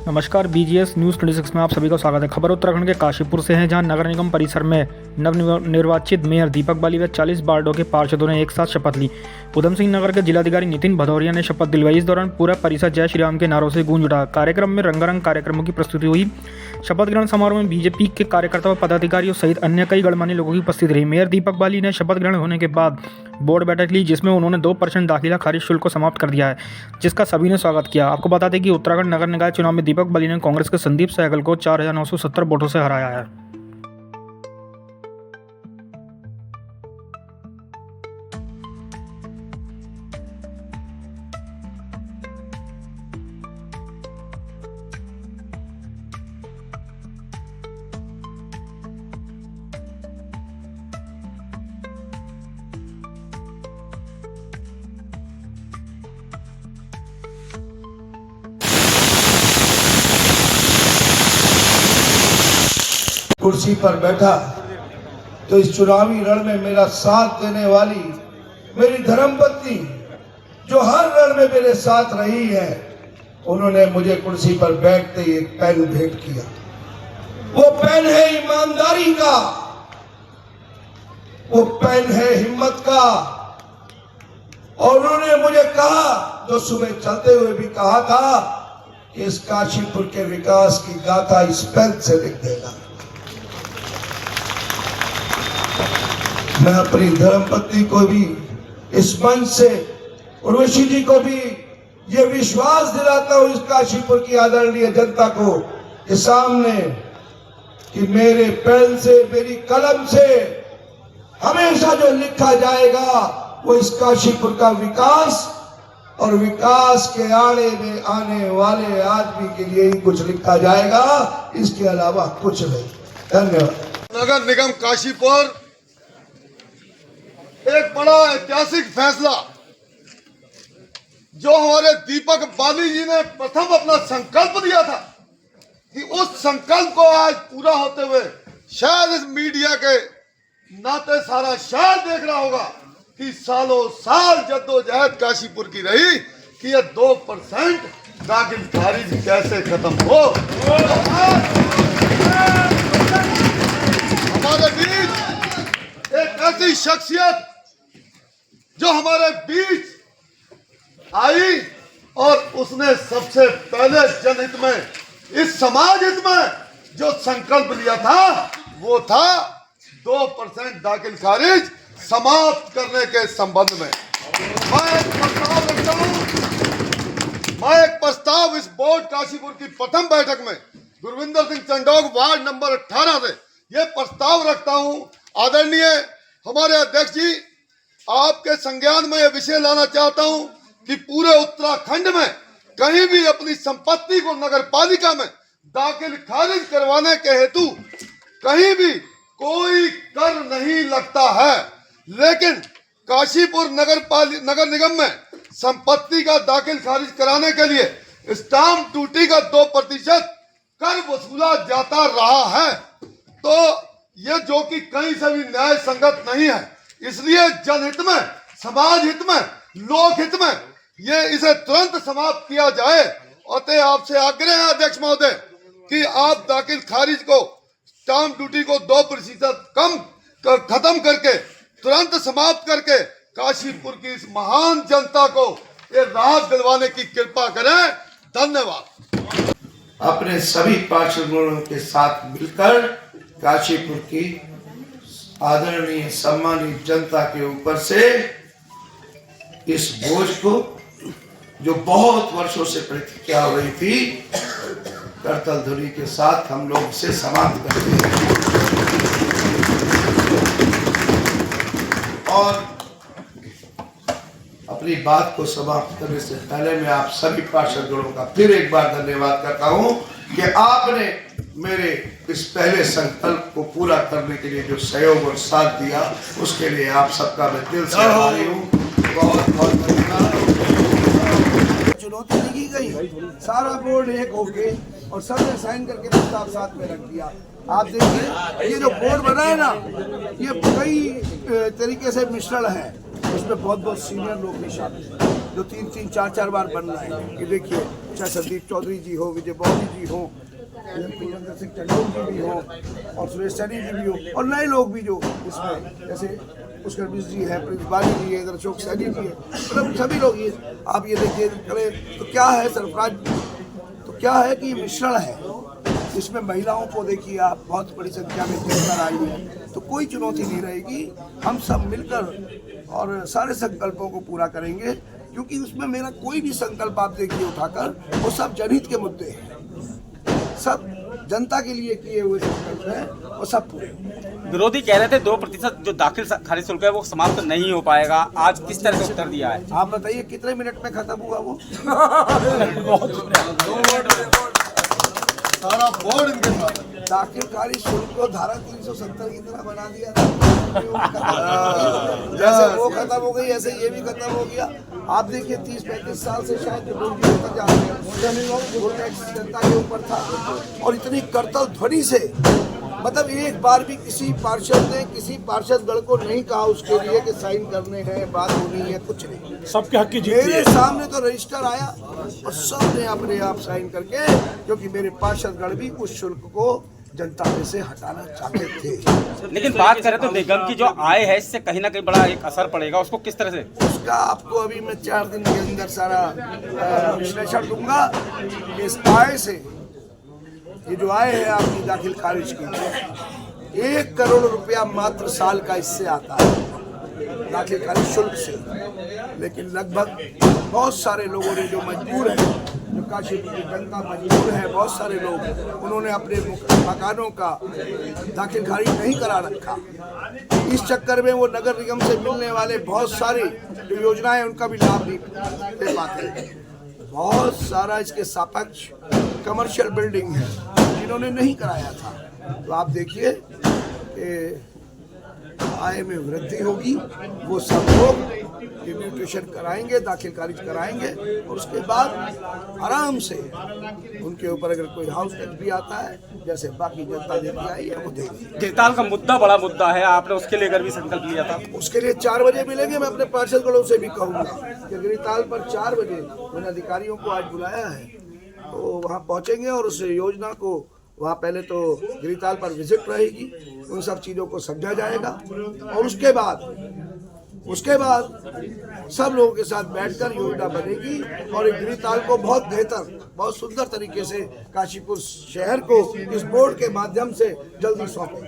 नमस्कार, BGS news 26 में आप सभी का स्वागत है। खबर उत्तराखंड के काशीपुर से है, जहां नगर निगम परिसर में नवनिर्वाचित मेयर दीपक बाली व 40 वार्डों के पार्षदों ने एक साथ शपथ ली। उधम सिंह नगर के जिलाधिकारी नितिन भदौरिया ने शपथ दिलवाई। इस दौरान पूरा परिसर जय श्री राम के नारों से गूंज उठा। कार्यक्रम में रंगारंग कार्यक्रमों की प्रस्तुति हुई। शपथ ग्रहण समारोह में बीजेपी के कार्यकर्ताओं, पदाधिकारियों सहित अन्य कई गणमान्य लोगों की उपस्थित रही। मेयर दीपक बाली ने शपथ ग्रहण होने के बाद बोर्ड बैठक ली, जिसमें उन्होंने 2% दाखिला खारिज शुल्क को समाप्त कर दिया है, जिसका सभी ने स्वागत किया। आपको बता दें कि उत्तराखंड नगर निकाय चुनाव में दीपक बाली ने कांग्रेस के संदीप सहगल को 4970 वोटों से हराया है। कुर्सी पर बैठा तो इस चुनावी रण में मेरा साथ देने वाली मेरी धर्मपत्नी, जो हर रण में मेरे साथ रही है, उन्होंने मुझे कुर्सी पर बैठते ही एक पेन भेंट किया। वो पेन है ईमानदारी का, वो पेन है हिम्मत का। और उन्होंने मुझे कहा, जो सुबह चलते हुए भी कहा था, कि इस काशीपुर के विकास की गाथा इस पेन से लिख देगा। मैं अपनी धर्मपत्नी को भी इस मंच से, उर्वशी जी को भी ये विश्वास दिलाता हूं, इस काशीपुर की आदरणीय जनता को के सामने, कि मेरे पेन से, मेरी कलम से हमेशा जो लिखा जाएगा वो इस काशीपुर का विकास और विकास के आड़े में आने वाले आदमी के लिए ही कुछ लिखा जाएगा, इसके अलावा कुछ नहीं। धन्यवाद। नगर निगम काशीपुर एक बड़ा ऐतिहासिक फैसला, जो हमारे दीपक बाली जी ने प्रथम अपना संकल्प दिया था, कि उस संकल्प को आज पूरा होते हुए शायद इस मीडिया के नाते सारा शहर देख रहा होगा कि सालों साल जद्दोजहद काशीपुर की रही कि ये 2% दाखिल खारिज कैसे खत्म हो। हमारे बीच एक ऐसी शख्सियत जो हमारे बीच आई और उसने सबसे पहले जनहित में, इस समाज हित में जो संकल्प लिया था, वो था 2% दाखिल खारिज समाप्त करने के संबंध में। मैं एक प्रस्ताव इस बोर्ड काशीपुर की प्रथम बैठक में गुरविंदर सिंह चंडोग वार्ड नंबर 18 से यह प्रस्ताव रखता हूं। आदरणीय हमारे अध्यक्ष जी, आपके संज्ञान में यह विषय लाना चाहता हूं कि पूरे उत्तराखंड में कहीं भी अपनी संपत्ति को नगर पालिका में दाखिल खारिज करवाने के हेतु कहीं भी कोई कर नहीं लगता है, लेकिन काशीपुर नगर निगम में संपत्ति का दाखिल खारिज कराने के लिए स्टाम्प ड्यूटी का 2% कर वसूला जाता रहा है। तो ये जो कि कहीं से भी न्याय संगत नहीं है, इसलिए जनहित में, समाज हित में, लोक हित में ये इसे तुरंत समाप्त किया जाए। अतः आपसे आग्रह है अध्यक्ष महोदय कि आप दाखिल खारिज को, स्टाम्प ड्यूटी को 2% कम खत्म करके, तुरंत समाप्त करके काशीपुर की इस महान जनता को ये राहत दिलवाने की कृपा करें। धन्यवाद। अपने सभी पार्षदों के साथ मिलकर काशीपुर की आदरणीय सम्मानित जनता के ऊपर से इस बोझ को, जो बहुत वर्षों से प्रतीक्षा हो रही थी, करतल ध्वनि के साथ हम लोग इसे समाप्त करते हैं। और अपनी बात को समाप्त करने से पहले मैं आप सभी पार्षदों का फिर एक बार धन्यवाद करता हूं कि आपने मेरे इस पहले संकल्प को पूरा करने के लिए जो सहयोग और साथ दिया, उसके लिए आप सबका मैं दिल से आभारी हूँ। बहुत बहुत धन्यवाद। चुनौती दी गई, सारा बोर्ड एक होके और सबने साइन करके प्रस्ताव साथ में रख दिया। आप देखिए, ये जो बोर्ड बना है ना, ये कई तरीके से मिश्रण है, उसमें बहुत बहुत सीनियर लोग भी शामिल हैं। जो 3-3, 4-4 बार बन रहा है। ये देखिए, चाहे संदीप चौधरी जी हो, विजय बौरी जी हो, कुलवंत सिंह चंडोक जी भी हो, और सुरेश सैनी जी भी हो, और नए लोग भी जो इसमें, जैसे पुष्कर मिश्र जी है, प्रिंस बाली जी है, इधर अशोक सैनी जी है, मतलब सभी लोग ये आप ये देखिए करें तो क्या है सरफराज, तो क्या है कि मिश्रण है। इसमें महिलाओं को देखिए आप बहुत बड़ी संख्या में जुड़कर आई है, तो कोई चुनौती नहीं रहेगी। हम सब मिलकर और सारे संकल्पों को पूरा करेंगे, क्योंकि उसमें मेरा कोई भी संकल्प आप देखिए उठाकर, वो सब जनहित के मुद्दे हैं, सब जनता के लिए किए हुए संकल्प हैं और सब पूरे। विरोधी कह रहे थे 2% जो दाखिल खारिज शुल्क है वो समाप्त नहीं हो पाएगा, आज किस तरह से उत्तर दिया है? आप बताइए कितने मिनट में खत्म हुआ वो? सारा बोर्ड इनके साथ है। दाखिल खारिज शुल्क को धारा 370 की तरह बना दिया था। जैसे वो खत्म हो गई, ऐसे ये भी खत्म हो गया। आप देखिए 30-35 साल से शायद जो लोग होता जा रहे हैं, वो टैक्स जनता के ऊपर था, और इतनी करतल ध्वनि से, मतलब एक बार भी किसी पार्षद ने किसी पार्षद गण को नहीं कहा उसके लिए कि साइन करने हैं, बात होनी है, कुछ नहीं। सबके हक की जीत मेरे सामने तो रजिस्टर आया और सब ने अपने आप साइन करके, क्योंकि मेरे पार्षद गण भी उस शुल्क को जनता में से हटाना चाहते थे। लेकिन बात करें तो निगम की जो आय है इससे कहीं ना कहीं बड़ा एक असर पड़ेगा, उसको किस तरह से? उसका आपको अभी मैं 4 दिन के अंदर सारा विश्लेषण दूंगा। इस आय से, ये जो आय है आपकी दाखिल खारिज की, 1 करोड़ रुपया मात्र साल का इससे आता है दाखिल खारिज शुल्क से। लेकिन लगभग बहुत सारे लोगों ने जो मजबूर है, जो काशीपुर की जनता मजबूर है, बहुत सारे लोग उन्होंने अपने मकानों का दाखिल खारिज नहीं करा रखा। इस चक्कर में वो नगर निगम से मिलने वाले बहुत सारी जो योजनाएं उनका भी लाभ नहीं ले पाते। बहुत सारा इसके सापेक्ष कमर्शियल बिल्डिंग है जिन्होंने नहीं कराया था। तो आप देखिए कि आय में वृद्धि होगी, वो सब लोग म्यूटेशन कराएंगे, दाखिल खारिज कराएंगे, और उसके बाद आराम से उनके ऊपर अगर कोई हाउस टैक्स भी आता है, जैसे बाकी जनता देती आई है वो देगी। गिरताल का मुद्दा बड़ा मुद्दा है, आपने उसके लेकर भी संकल्प लिया था। उसके लिए 4 बजे मिलेंगे। मैं अपने पार्षद गणों से भी कहूँगा कि गिरिताल पर 4 बजे मैंने अधिकारियों को आज बुलाया है, तो वहाँ पहुँचेंगे और उस योजना को वहाँ पहले तो गिरिताल पर विजिट रहेगी, उन सब चीज़ों को समझा जाएगा, और उसके बाद सब लोगों के साथ बैठकर योजना बनेगी और गिरिताल को बहुत बेहतर, बहुत सुंदर तरीके से काशीपुर शहर को इस बोर्ड के माध्यम से जल्दी सौंपेंगे।